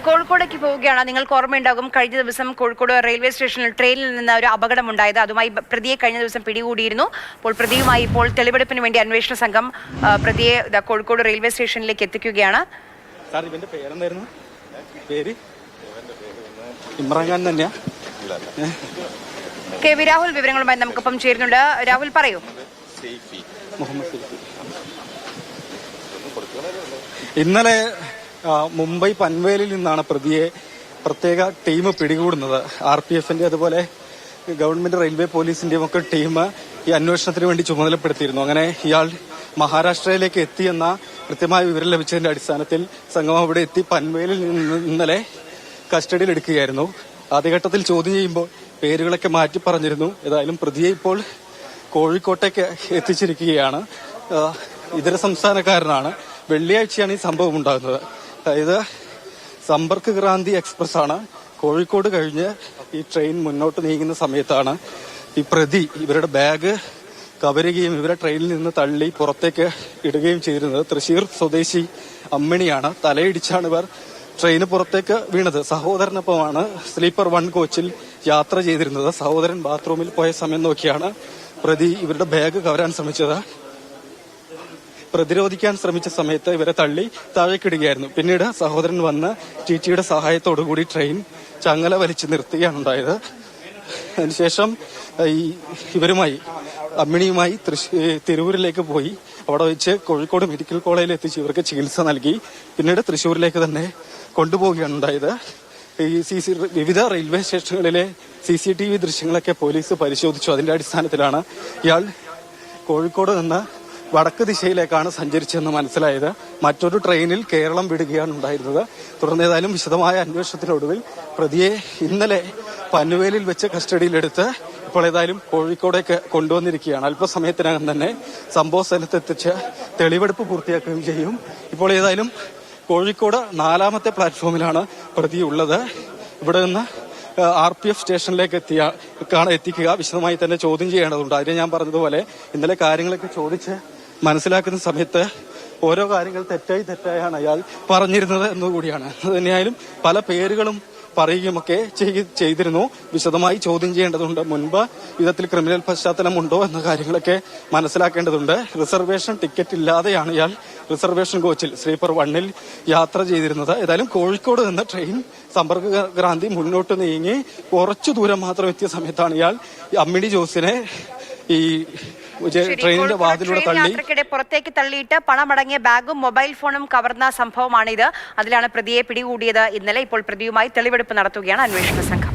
കോഴിക്കോടേക്ക് പോവുകയാണ്. നിങ്ങൾക്ക് ഓർമ്മയുണ്ടാകും, കഴിഞ്ഞ ദിവസം കോഴിക്കോട് റെയിൽവേ സ്റ്റേഷനിൽ ട്രെയിനിൽ നിന്ന് ഒരു അപകടമുണ്ടായത്. അതുമായി പ്രതിയെ കഴിഞ്ഞ ദിവസം പിടികൂടിയിരുന്നു. അപ്പോൾ പ്രതിയുമായി ഇപ്പോൾ തെളിവെടുപ്പിന് വേണ്ടി അന്വേഷണ സംഘം പ്രതിയെ കോഴിക്കോട് റെയിൽവേ സ്റ്റേഷനിലേക്ക് എത്തിക്കുകയാണ്. കെ വി രാഹുൽ വിവരങ്ങളുമായി നമുക്കൊപ്പം ചേരുന്നുണ്ട്. രാഹുൽ, പറയൂ. ഇന്നലെ മുംബൈ പൻവേലിൽ നിന്നാണ് പ്രതിയെ പ്രത്യേക ടീം പിടികൂടുന്നത്. RPF-ന്റെ അതുപോലെ ഗവൺമെന്റ് റെയിൽവേ പോലീസിന്റെയും ഒക്കെ ടീം ഈ അന്വേഷണത്തിന് വേണ്ടി ചുമതലപ്പെടുത്തിയിരുന്നു. അങ്ങനെ ഇയാൾ മഹാരാഷ്ട്രയിലേക്ക് എത്തിയെന്ന കൃത്യമായ വിവരം ലഭിച്ചതിന്റെ അടിസ്ഥാനത്തിൽ സംഘം അവിടെ എത്തി പൻവേലിൽ നിന്ന് ഇന്നലെ കസ്റ്റഡിയിൽ എടുക്കുകയായിരുന്നു. ആദ്യഘട്ടത്തിൽ ചോദ്യം ചെയ്യുമ്പോൾ പേരുകളൊക്കെ മാറ്റി പറഞ്ഞിരുന്നു. ഏതായാലും പ്രതിയെ ഇപ്പോൾ കോഴിക്കോട്ടേക്ക് എത്തിച്ചിരിക്കുകയാണ്. ഇതര സംസ്ഥാനക്കാരനാണ്. വെള്ളിയാഴ്ചയാണ് ഈ സംഭവം ഉണ്ടാകുന്നത്. അതായത് സമ്പർക്ക് ക്രാന്തി എക്സ്പ്രസ് ആണ് കോഴിക്കോട് കഴിഞ്ഞ് ഈ ട്രെയിൻ മുന്നോട്ട് നീങ്ങുന്ന സമയത്താണ് ഈ പ്രതി ഇവരുടെ ബാഗ് കവരുകയും ഇവരെ ട്രെയിനിൽ നിന്ന് തള്ളി പുറത്തേക്ക് ഇടുകയും ചെയ്തിരുന്നത്. തൃശൂർ സ്വദേശി അമ്മിണിയാണ്. തലയിടിച്ചാണ് ഇവർ ട്രെയിന് പുറത്തേക്ക് വീണത്. സഹോദരനൊപ്പമാണ് സ്ലീപ്പർ 1 കോച്ചിൽ യാത്ര ചെയ്തിരുന്നത്. സഹോദരൻ ബാത്റൂമിൽ പോയ സമയം നോക്കിയാണ് പ്രതി ഇവരുടെ ബാഗ് കവരാൻ ശ്രമിച്ചത്. പ്രതിരോധിക്കാൻ ശ്രമിച്ച സമയത്ത് ഇവരെ തള്ളി താഴേക്കിടുകയായിരുന്നു. പിന്നീട് സഹോദരൻ വന്ന് TTയുടെ സഹായത്തോടുകൂടി ട്രെയിൻ ചങ്ങല വലിച്ചു നിർത്തുകയാണ് ഉണ്ടായത്. അതിനുശേഷം ഇവരുമായി അമ്മിണിയുമായി തിരൂരിലേക്ക് പോയി അവിടെ വെച്ച് കോഴിക്കോട് മെഡിക്കൽ കോളേജിൽ എത്തിച്ച് ഇവർക്ക് ചികിത്സ നൽകി. പിന്നീട് തൃശ്ശൂരിലേക്ക് തന്നെ കൊണ്ടുപോവുകയാണ് ഉണ്ടായത്. ഈ വിവിധ റെയിൽവേ സ്റ്റേഷനുകളിലെ CCTV ദൃശ്യങ്ങളൊക്കെ പോലീസ് പരിശോധിച്ചു. അതിന്റെ അടിസ്ഥാനത്തിലാണ് ഇയാൾ കോഴിക്കോട് നിന്ന് വടക്ക് ദിശയിലേക്കാണ് സഞ്ചരിച്ചതെന്ന് മനസ്സിലായത്. മറ്റൊരു ട്രെയിനിൽ കേരളം വിടുകയാണ് ഉണ്ടായിരുന്നത്. തുടർന്ന് ഏതായാലും വിശദമായ അന്വേഷണത്തിനൊടുവിൽ പ്രതിയെ ഇന്നലെ പൻവേലിൽ വെച്ച് കസ്റ്റഡിയിലെടുത്ത് ഇപ്പോൾ ഏതായാലും കോഴിക്കോടേക്ക് കൊണ്ടുവന്നിരിക്കുകയാണ്. അല്പസമയത്തിനകം തന്നെ സംഭവ സ്ഥലത്തെത്തിച്ച് തെളിവെടുപ്പ് പൂർത്തിയാക്കുകയും ചെയ്യും. ഇപ്പോൾ ഏതായാലും കോഴിക്കോട് 4ാമത്തെ പ്ലാറ്റ്ഫോമിലാണ് പ്രതി ഉള്ളത്. ഇവിടെ നിന്ന് RPF സ്റ്റേഷനിലേക്ക് എത്തിക്കുക. വിശദമായി തന്നെ ചോദ്യം ചെയ്യേണ്ടതുണ്ട്. അതിന് ഞാൻ പറഞ്ഞതുപോലെ ഇന്നലെ കാര്യങ്ങളൊക്കെ ചോദിച്ച് മനസ്സിലാക്കുന്ന സമയത്ത് ഓരോ കാര്യങ്ങൾ തെറ്റായാണ് അയാൾ പറഞ്ഞിരുന്നത് എന്നുകൂടിയാണ്. അത് തന്നെയായാലും പല പേരുകളും പറയുകയുമൊക്കെ ചെയ്തിരുന്നു. വിശദമായി ചോദ്യം ചെയ്യേണ്ടതുണ്ട്. മുൻപ് വിധത്തിൽ ക്രിമിനൽ പശ്ചാത്തലമുണ്ടോ എന്ന കാര്യങ്ങളൊക്കെ മനസ്സിലാക്കേണ്ടതുണ്ട്. റിസർവേഷൻ ടിക്കറ്റ് ഇല്ലാതെയാണ് ഇയാൾ റിസർവേഷൻ കോച്ചിൽ സ്ലീപ്പർ 1-ൽ യാത്ര ചെയ്തിരുന്നത്. ഏതായാലും കോഴിക്കോട് നിന്ന് ട്രെയിൻ സമ്പർക്ക് ക്രാന്തി മുന്നോട്ട് നീങ്ങി കുറച്ചു ദൂരം മാത്രം എത്തിയ സമയത്താണ് ഇയാൾ അമ്മിണി ജോസിനെ ഈ ട്രെയിനിന്റെ വാതിലൂടെ യാത്രക്കിടെ പുറത്തേക്ക് തള്ളിയിട്ട് പണമടങ്ങിയ ബാഗും മൊബൈൽ ഫോണും കവർന്ന സംഭവമാണിത്. അതിലാണ് പ്രതിയെ പിടികൂടിയത് ഇന്നലെ. ഇപ്പോൾ പ്രതിയുമായി തെളിവെടുപ്പ് നടത്തുകയാണ് അന്വേഷണ സംഘം.